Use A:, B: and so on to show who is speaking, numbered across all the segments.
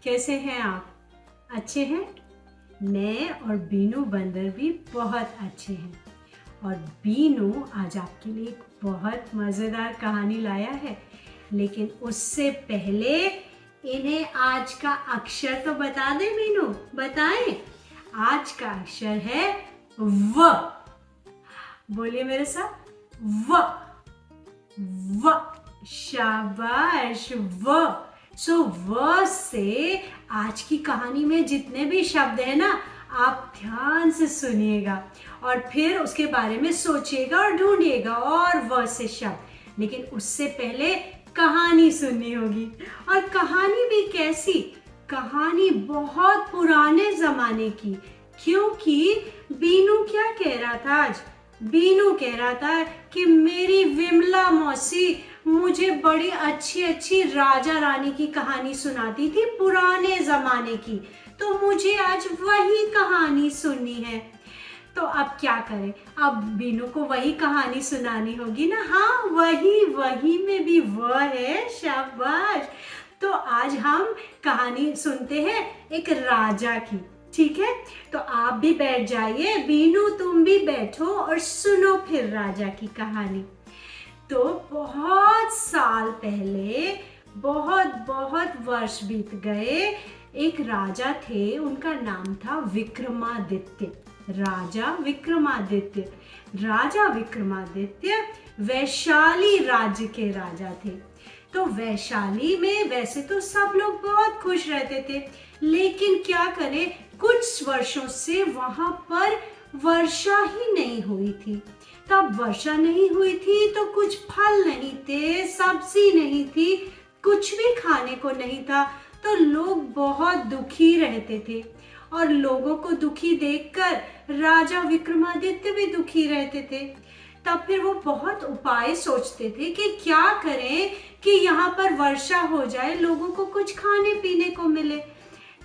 A: कैसे हैं आप? अच्छे हैं? मैं और बीनू बंदर भी बहुत अच्छे हैं। और बीनू आज आपके लिए एक बहुत मज़ेदार कहानी लाया है। लेकिन उससे पहले इन्हें आज का अक्षर तो बता दें बीनू, बताएं। आज का अक्षर है व। बोलिए मेरे साथ, व। व, शाबाश, व। व से आज की कहानी में जितने भी शब्द है ना, आप ध्यान से सुनिएगा और फिर उसके बारे में सोचिएगा और ढूंढिएगा और व से शब्द। लेकिन उससे पहले कहानी सुननी होगी। और कहानी भी कैसी? कहानी बहुत पुराने जमाने की। क्योंकि बीनू क्या कह रहा था आज? बीनू कह रहा था कि मेरी विमला मौसी मुझे बड़ी अच्छी अच्छी राजा रानी की कहानी सुनाती थी पुराने जमाने की, तो मुझे आज वही कहानी सुननी है। तो अब क्या करें? अब बीनू को वही कहानी सुनानी होगी ना। हाँ, वही में भी व है। शाबाश। तो आज हम कहानी सुनते हैं एक राजा की। ठीक है, तो आप भी बैठ जाइए, बीनू तुम भी बैठो और सुनो फिर राजा की कहानी। तो बहुत साल पहले, बहुत बहुत वर्ष बीत गए, एक राजा थे, उनका नाम था विक्रमादित्य। राजा विक्रमादित्य। राजा विक्रमादित्य वैशाली राज्य के राजा थे। तो वैशाली में वैसे तो सब लोग बहुत खुश रहते थे, लेकिन क्या करें, कुछ वर्षों से वहां पर वर्षा ही नहीं हुई थी। तब वर्षा नहीं हुई थी तो कुछ फल नहीं थे, सब्जी नहीं थी, कुछ भी खाने को नहीं था। तो लोग बहुत दुखी रहते थे और लोगों को दुखी देखकर राजा विक्रमादित्य भी दुखी रहते थे। तब फिर वो बहुत उपाय सोचते थे कि क्या करें कि यहाँ पर वर्षा हो जाए, लोगों को कुछ खाने पीने को मिले।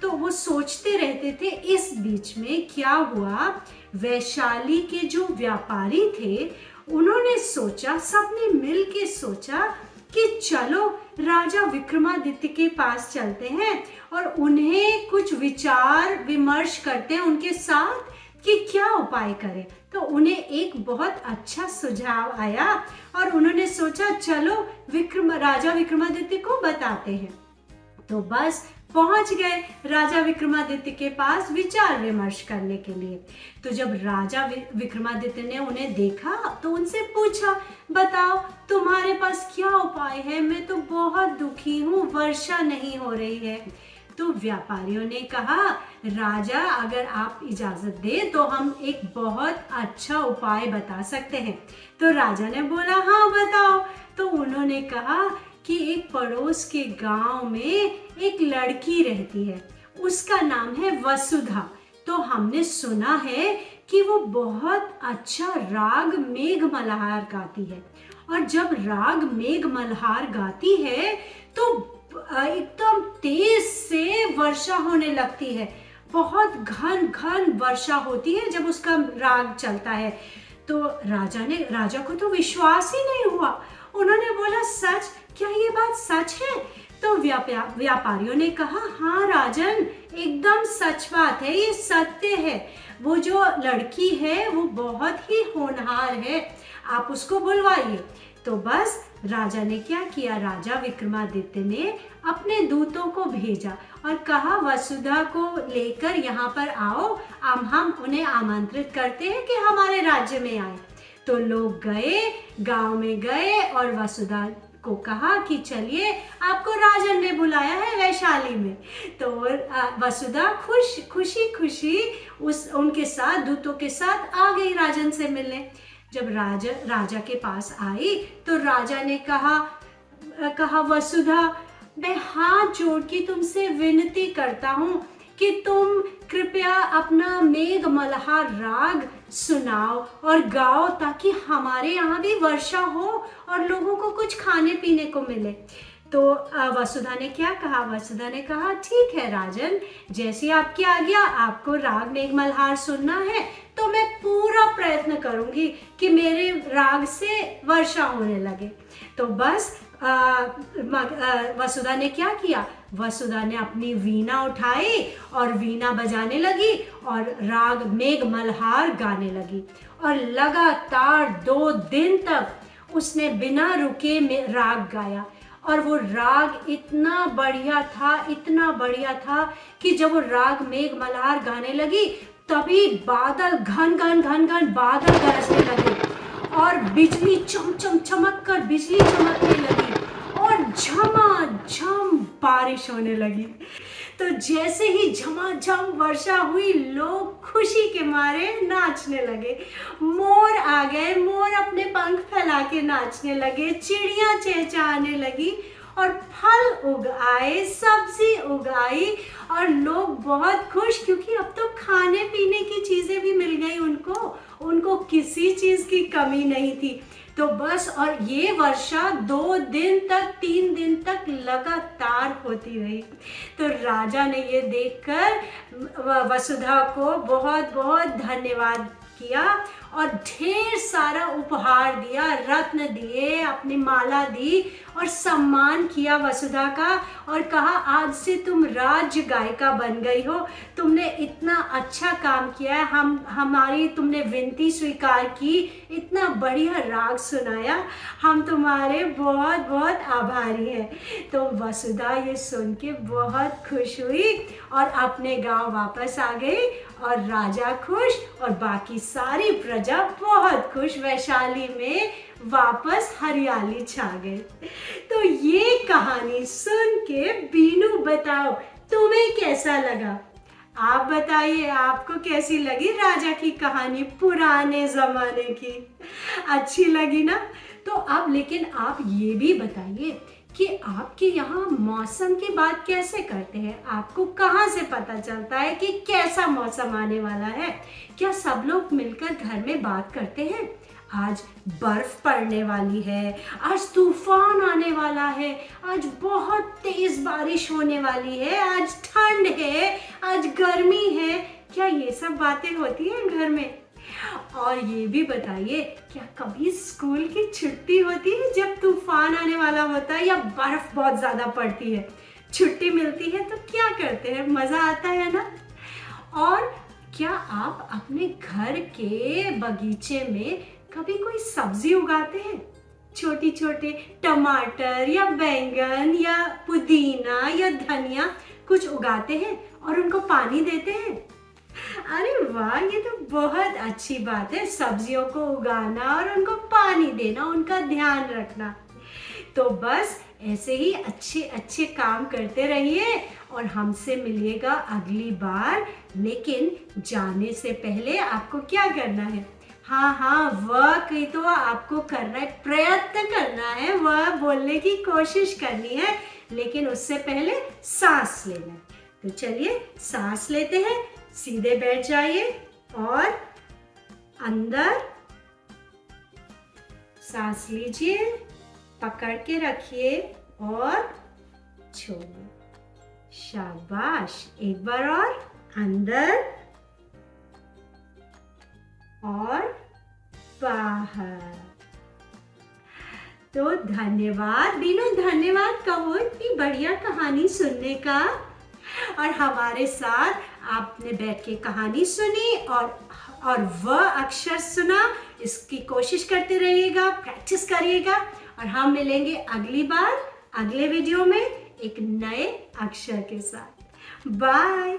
A: तो वो सोचते रहते थे। इस बीच में क्या हुआ, वैशाली के जो व्यापारी थे उन्होंने सोचा, सबने मिल के सोचा कि चलो राजा विक्रमादित्य के पास चलते हैं और उन्हें कुछ विचार विमर्श करते हैं उनके साथ कि क्या उपाय करें। तो उन्हें एक बहुत अच्छा सुझाव आया और उन्होंने सोचा चलो राजा विक्रमादित्य को बताते हैं। तो बस पहुंच गए राजा विक्रमादित्य के पास विचार विमर्श करने के लिए। तो जब राजा विक्रमादित्य ने उन्हें देखा तो उनसे पूछा, बताओ तुम्हारे पास क्या उपाय है? मैं तो बहुत दुखी हूँ, वर्षा नहीं हो रही है। तो व्यापारियों ने कहा, राजा अगर आप इजाजत दे तो हम एक बहुत अच्छा उपाय बता सकते हैं। तो राजा ने बोला, हाँ बताओ। तो उन्होंने कहा कि एक पड़ोस के गांव में एक लड़की रहती है, उसका नाम है वसुधा। तो हमने सुना है कि वो बहुत अच्छा राग मेघ मल्हार गाती है, और जब राग मेघ मल्हार गाती है तो एकदम तेज से वर्षा होने लगती है। बहुत घन घन वर्षा होती है जब उसका राग चलता है। तो राजा को तो विश्वास ही नहीं हुआ। उन्होंने बोला, सच? क्या ये बात सच है? तो व्यापारियों ने कहा, हाँ राजन, एकदम सच बात है, ये सत्य है। वो जो लड़की है वो बहुत ही होनहार है, आप उसको बुलवाइए। तो बस राजा ने क्या किया, राजा विक्रमादित्य ने अपने दूतों को भेजा और कहा, वसुधा को लेकर यहाँ पर आओ, हम उन्हें आमंत्रित करते हैं कि हमारे राज्य में आए। तो लोग गए, गांव में गए और वसुधा को कहा कि चलिए, आपको राजन ने बुलाया है वैशाली में। तो वसुधा खुशी खुशी उनके साथ, दूतों के साथ आ गई राजन से मिलने। जब राजा के पास आई तो राजा ने कहा, वसुधा, मैं हाथ जोड़ के तुमसे विनती करता हूँ कि तुम कृपया अपना मेघ मल्हार राग सुनाओ और गाओ, ताकि हमारे यहाँ भी वर्षा हो और लोगों को कुछ खाने पीने को मिले। तो वसुधा ने क्या कहा? वसुधा ने कहा, ठीक है राजन, जैसी आपकी आज्ञा, आपको राग मेघ मल्हार सुनना है तो मैं पूरा प्रयत्न करूंगी कि मेरे राग से वर्षा होने लगे। तो बस वसुधा ने क्या किया? वसुधा ने अपनी वीणा उठाई और वीणा बजाने लगी और राग मेघ मल्हार गाने लगी और लगातार 2 दिन तक उसने बिना रुके में राग गाया। और वो राग इतना बढ़िया था कि जब वो राग मेघ मल्हार गाने लगी तभी बादल घन घन बादल गरजने लगे और बिजली चमचम चमक कर बिजली चमकने लगी और झमाझम बारिश होने लगी। तो जैसे ही झमाझम वर्षा हुई, लोग खुशी के मारे नाचने लगे। मोर आ गए, मोर अपने पंख फैला के नाचने लगे, चिड़िया चहचहाने लगी और फल उग आए, सब्जी उग आई और लोग बहुत खुश, क्योंकि अब तो खाने पीने की चीजें भी मिल गई उनको किसी चीज की कमी नहीं थी। तो बस, और ये वर्षा 2 दिन तक 3 दिन तक लगातार होती रही। तो राजा ने ये देखकर वसुधा को बहुत बहुत धन्यवाद किया और ढेर सारा उपहार दिया, रत्न दिए, अपनी माला दी और सम्मान किया वसुधा का और कहा, आज से तुम राज्य गायिका बन गई हो, तुमने इतना अच्छा काम किया है, हमारी तुमने विनती स्वीकार की, इतना बढ़िया राग सुनाया, हम तुम्हारे बहुत बहुत आभारी हैं। तो वसुधा ये सुन के बहुत खुश हुई और अपने गांव वापस आ गई और राजा खुश और बाकी सारी प्रजा बहुत खुश। वैशाली में वापस हरियाली छा गई। तो ये कहानी सुन के बीनू, बताओ तुम्हें कैसा लगा? आप बताइए, आपको कैसी लगी राजा की कहानी, पुराने जमाने की? अच्छी लगी ना? तो अब लेकिन आप ये भी बताइए कि आपके यहाँ मौसम की बात कैसे करते हैं? आपको कहाँ से पता चलता है कि कैसा मौसम आने वाला है? क्या सब लोग मिलकर घर में बात करते हैं? आज बर्फ पड़ने वाली है, आज तूफान आने वाला है, आज बहुत तेज बारिश होने वाली है, आज ठंड है, आज गर्मी है, क्या ये सब बातें होती हैं घर में? और ये भी बताइए, क्या कभी स्कूल की छुट्टी होती है जब तूफान आने वाला होता है या बर्फ बहुत ज्यादा पड़ती है? छुट्टी मिलती है तो क्या करते हैं? मजा आता है ना? और क्या आप अपने घर के बगीचे में कभी कोई सब्जी उगाते हैं? छोटी छोटे टमाटर या बैंगन या पुदीना या धनिया कुछ उगाते हैं और उनको पानी देते हैं? अरे वाह, ये तो बहुत अच्छी बात है, सब्जियों को उगाना और उनको पानी देना, उनका ध्यान रखना। तो बस ऐसे ही अच्छे अच्छे काम करते रहिए और हमसे मिलिएगा अगली बार। लेकिन जाने से पहले आपको क्या करना है? हाँ, वह कहीं तो आपको करना है, प्रयत्न करना है, वह बोलने की कोशिश करनी है, लेकिन उससे पहले सांस लेना है। तो चलिए सांस लेते हैं, सीधे बैठ जाइए और अंदर सांस लीजिए, पकड़ के रखिए और छोड़िए। शाबाश, एक बार और, अंदर और बाहर। तो धन्यवाद बीनू, धन्यवाद कहो इतनी बढ़िया कहानी सुनने का। और हमारे साथ आपने बैठ के कहानी सुनी और वह अक्षर सुना, इसकी कोशिश करते रहिएगा, प्रैक्टिस करिएगा और हम मिलेंगे अगली बार अगले वीडियो में एक नए अक्षर के साथ। बाय।